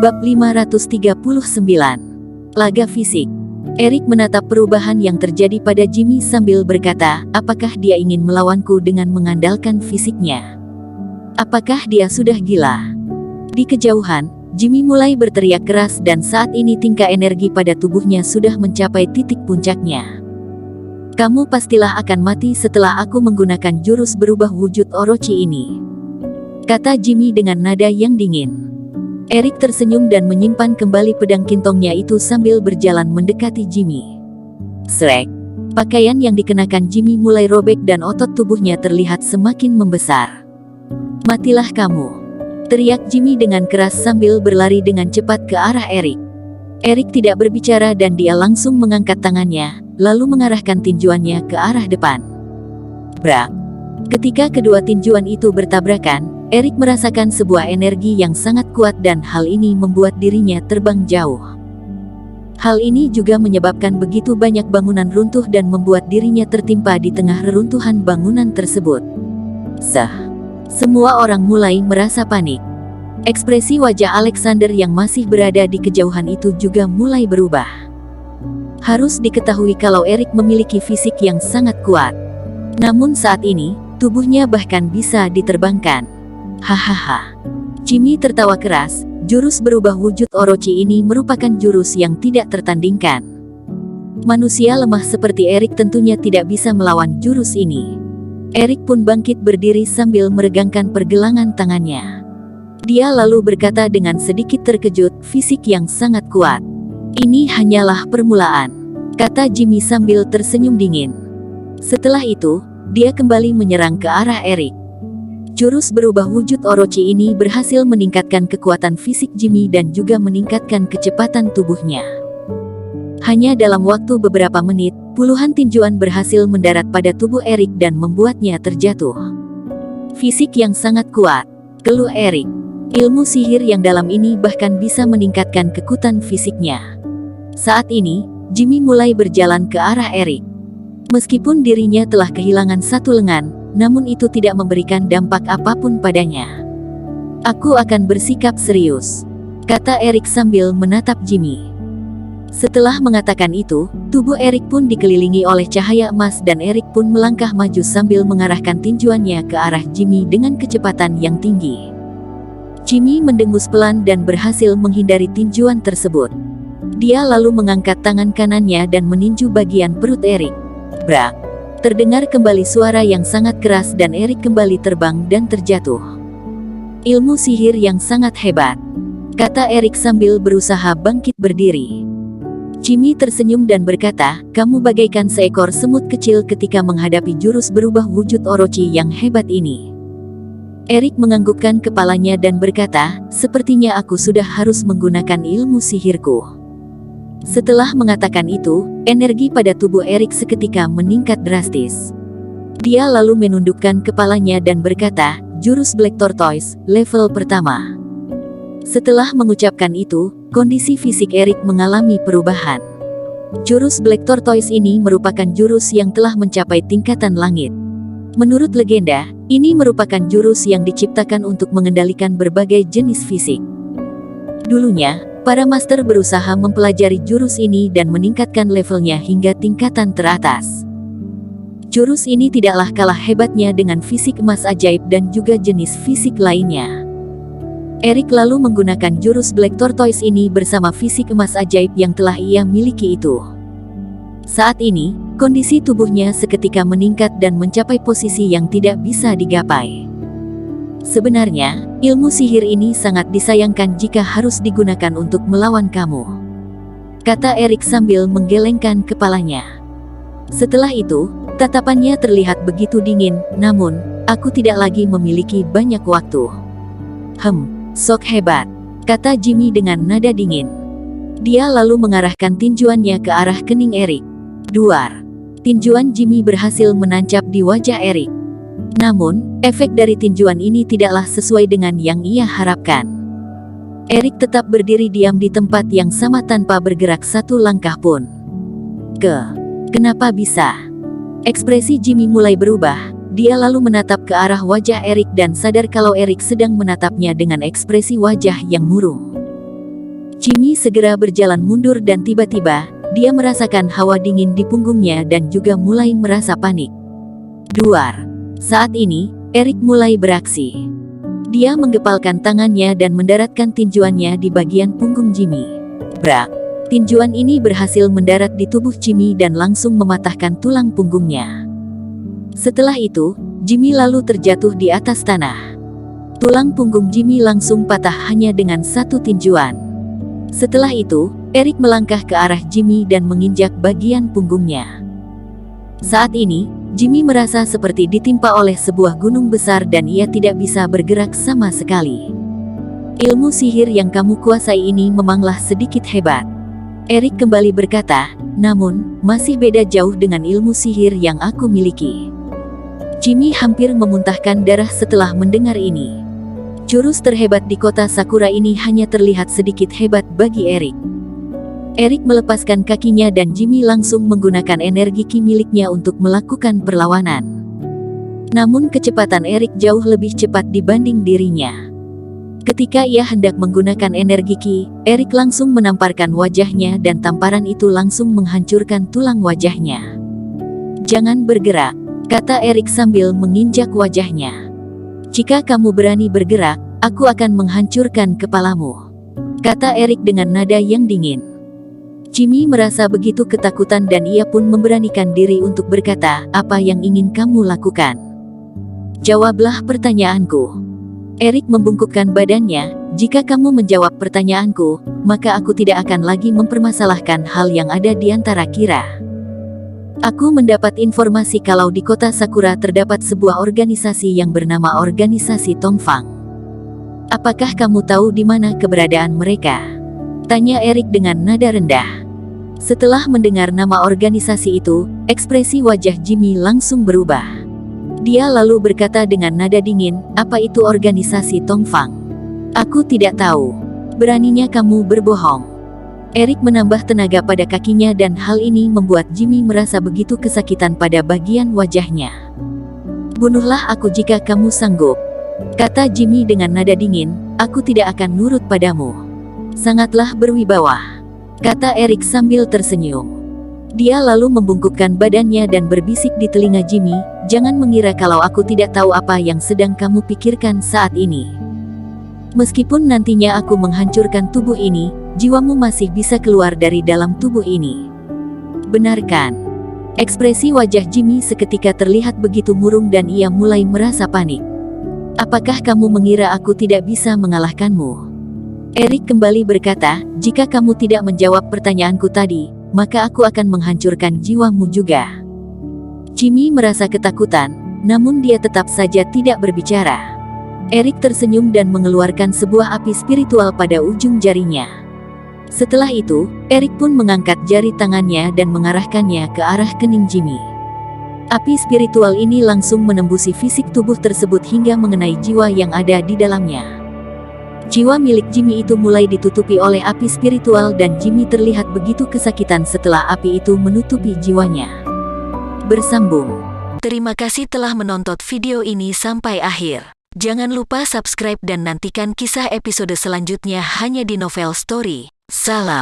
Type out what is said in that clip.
Bab 539. Laga fisik. Erik menatap perubahan yang terjadi pada Jimmy sambil berkata, apakah dia ingin melawanku dengan mengandalkan fisiknya? Apakah dia sudah gila? Di kejauhan, Jimmy mulai berteriak keras dan saat ini tingkat energi pada tubuhnya sudah mencapai titik puncaknya. Kamu pastilah akan mati setelah aku menggunakan jurus berubah wujud Orochi ini, kata Jimmy dengan nada yang dingin. Erik tersenyum dan menyimpan kembali pedang kintongnya itu sambil berjalan mendekati Jimmy. Srek. Pakaian yang dikenakan Jimmy mulai robek dan otot tubuhnya terlihat semakin membesar. Matilah kamu, teriak Jimmy dengan keras sambil berlari dengan cepat ke arah Erik. Erik tidak berbicara dan dia langsung mengangkat tangannya, lalu mengarahkan tinjuannya ke arah depan. Brak. Ketika kedua tinjuan itu bertabrakan, Erik merasakan sebuah energi yang sangat kuat dan hal ini membuat dirinya terbang jauh. Hal ini juga menyebabkan begitu banyak bangunan runtuh dan membuat dirinya tertimpa di tengah reruntuhan bangunan tersebut. Semua orang mulai merasa panik. Ekspresi wajah Alexander yang masih berada di kejauhan itu juga mulai berubah. Harus diketahui kalau Erik memiliki fisik yang sangat kuat. Namun saat ini, tubuhnya bahkan bisa diterbangkan. Hahaha. Jimmy tertawa keras. Jurus berubah wujud Orochi ini merupakan jurus yang tidak tertandingkan. Manusia lemah seperti Erik tentunya tidak bisa melawan jurus ini. Erik pun bangkit berdiri sambil meregangkan pergelangan tangannya. Dia lalu berkata dengan sedikit terkejut, fisik yang sangat kuat. Ini hanyalah permulaan, kata Jimmy sambil tersenyum dingin. Setelah itu, dia kembali menyerang ke arah Erik. Jurus berubah wujud Orochi ini berhasil meningkatkan kekuatan fisik Jimmy dan juga meningkatkan kecepatan tubuhnya. Hanya dalam waktu beberapa menit, puluhan tinjuan berhasil mendarat pada tubuh Erik dan membuatnya terjatuh. Fisik yang sangat kuat, keluh Erik. Ilmu sihir yang dalam ini bahkan bisa meningkatkan kekuatan fisiknya. Saat ini, Jimmy mulai berjalan ke arah Erik. Meskipun dirinya telah kehilangan satu lengan, namun itu tidak memberikan dampak apapun padanya. Aku akan bersikap serius, kata Erik sambil menatap Jimmy. Setelah mengatakan itu, tubuh Erik pun dikelilingi oleh cahaya emas dan Erik pun melangkah maju sambil mengarahkan tinjuannya ke arah Jimmy dengan kecepatan yang tinggi. Jimmy mendengus pelan dan berhasil menghindari tinjuan tersebut. Dia lalu mengangkat tangan kanannya dan meninju bagian perut Erik. Brak. Terdengar kembali suara yang sangat keras dan Erik kembali terbang dan terjatuh. Ilmu sihir yang sangat hebat, kata Erik sambil berusaha bangkit berdiri. Jimmy tersenyum dan berkata, kamu bagaikan seekor semut kecil ketika menghadapi jurus berubah wujud Orochi yang hebat ini. Erik menganggukkan kepalanya dan berkata, sepertinya aku sudah harus menggunakan ilmu sihirku. Setelah mengatakan itu, energi pada tubuh Erik seketika meningkat drastis. Dia lalu menundukkan kepalanya dan berkata, jurus Black Tortoise, level pertama. Setelah mengucapkan itu, kondisi fisik Erik mengalami perubahan. Jurus Black Tortoise ini merupakan jurus yang telah mencapai tingkatan langit. Menurut legenda, ini merupakan jurus yang diciptakan untuk mengendalikan berbagai jenis fisik. Dulunya, para master berusaha mempelajari jurus ini dan meningkatkan levelnya hingga tingkatan teratas. Jurus ini tidaklah kalah hebatnya dengan fisik emas ajaib dan juga jenis fisik lainnya. Erik lalu menggunakan jurus Black Tortoise ini bersama fisik emas ajaib yang telah ia miliki itu. Saat ini, kondisi tubuhnya seketika meningkat dan mencapai posisi yang tidak bisa digapai. Sebenarnya, ilmu sihir ini sangat disayangkan jika harus digunakan untuk melawan kamu, kata Erik sambil menggelengkan kepalanya. Setelah itu, tatapannya terlihat begitu dingin, namun, aku tidak lagi memiliki banyak waktu. Sok hebat, kata Jimmy dengan nada dingin. Dia lalu mengarahkan tinjuannya ke arah kening Erik. Duar. Tinjuan Jimmy berhasil menancap di wajah Erik. Namun, efek dari tinjuan ini tidaklah sesuai dengan yang ia harapkan. Erik tetap berdiri diam di tempat yang sama tanpa bergerak satu langkah pun. Kenapa bisa? Ekspresi Jimmy mulai berubah. Dia lalu menatap ke arah wajah Erik dan sadar kalau Erik sedang menatapnya dengan ekspresi wajah yang murung. Jimmy segera berjalan mundur dan tiba-tiba, dia merasakan hawa dingin di punggungnya dan juga mulai merasa panik. Duar. Saat ini, Eric mulai beraksi. Dia menggepalkan tangannya dan mendaratkan tinjuannya di bagian punggung Jimmy. Brak. Tinjuan ini berhasil mendarat di tubuh Jimmy dan langsung mematahkan tulang punggungnya. Setelah itu, Jimmy lalu terjatuh di atas tanah. Tulang punggung Jimmy langsung patah hanya dengan satu tinjuan. Setelah itu, Eric melangkah ke arah Jimmy dan menginjak bagian punggungnya. Saat ini, Jimmy merasa seperti ditimpa oleh sebuah gunung besar dan ia tidak bisa bergerak sama sekali. Ilmu sihir yang kamu kuasai ini memanglah sedikit hebat. Eric kembali berkata, namun, masih beda jauh dengan ilmu sihir yang aku miliki. Jimmy hampir memuntahkan darah setelah mendengar ini. Jurus terhebat di kota Sakura ini hanya terlihat sedikit hebat bagi Eric. Eric melepaskan kakinya dan Jimmy langsung menggunakan energi ki miliknya untuk melakukan perlawanan. Namun kecepatan Eric jauh lebih cepat dibanding dirinya. Ketika ia hendak menggunakan energi ki, Eric langsung menamparkan wajahnya dan tamparan itu langsung menghancurkan tulang wajahnya. Jangan bergerak, kata Eric sambil menginjak wajahnya. Jika kamu berani bergerak, aku akan menghancurkan kepalamu, kata Eric dengan nada yang dingin. Jimmy merasa begitu ketakutan dan ia pun memberanikan diri untuk berkata, apa yang ingin kamu lakukan? Jawablah pertanyaanku. Eric membungkukkan badannya, jika kamu menjawab pertanyaanku, maka aku tidak akan lagi mempermasalahkan hal yang ada di antara kita. Aku mendapat informasi kalau di kota Sakura terdapat sebuah organisasi yang bernama Organisasi Tongfang. Apakah kamu tahu di mana keberadaan mereka? Tanya Eric dengan nada rendah. Setelah mendengar nama organisasi itu, ekspresi wajah Jimmy langsung berubah. Dia lalu berkata dengan nada dingin, apa itu organisasi Tongfang? Aku tidak tahu. Beraninya kamu berbohong. Eric menambah tenaga pada kakinya dan hal ini membuat Jimmy merasa begitu kesakitan pada bagian wajahnya. Bunuhlah aku jika kamu sanggup, kata Jimmy dengan nada dingin, aku tidak akan nurut padamu. Sangatlah berwibawa, kata Eric sambil tersenyum. Dia lalu membungkukkan badannya dan berbisik di telinga Jimmy, jangan mengira kalau aku tidak tahu apa yang sedang kamu pikirkan saat ini. Meskipun nantinya aku menghancurkan tubuh ini, jiwamu masih bisa keluar dari dalam tubuh ini. Benarkan? Ekspresi wajah Jimmy seketika terlihat begitu murung dan ia mulai merasa panik. Apakah kamu mengira aku tidak bisa mengalahkanmu? Eric kembali berkata, jika kamu tidak menjawab pertanyaanku tadi, maka aku akan menghancurkan jiwamu juga. Jimmy merasa ketakutan, namun dia tetap saja tidak berbicara. Eric tersenyum dan mengeluarkan sebuah api spiritual pada ujung jarinya. Setelah itu, Eric pun mengangkat jari tangannya dan mengarahkannya ke arah kening Jimmy. Api spiritual ini langsung menembusi fisik tubuh tersebut hingga mengenai jiwa yang ada di dalamnya. Jiwa milik Jimmy itu mulai ditutupi oleh api spiritual dan Jimmy terlihat begitu kesakitan setelah api itu menutupi jiwanya. Bersambung. Terima kasih telah menonton video ini sampai akhir. Jangan lupa subscribe dan nantikan kisah episode selanjutnya hanya di Novel Story. Salam.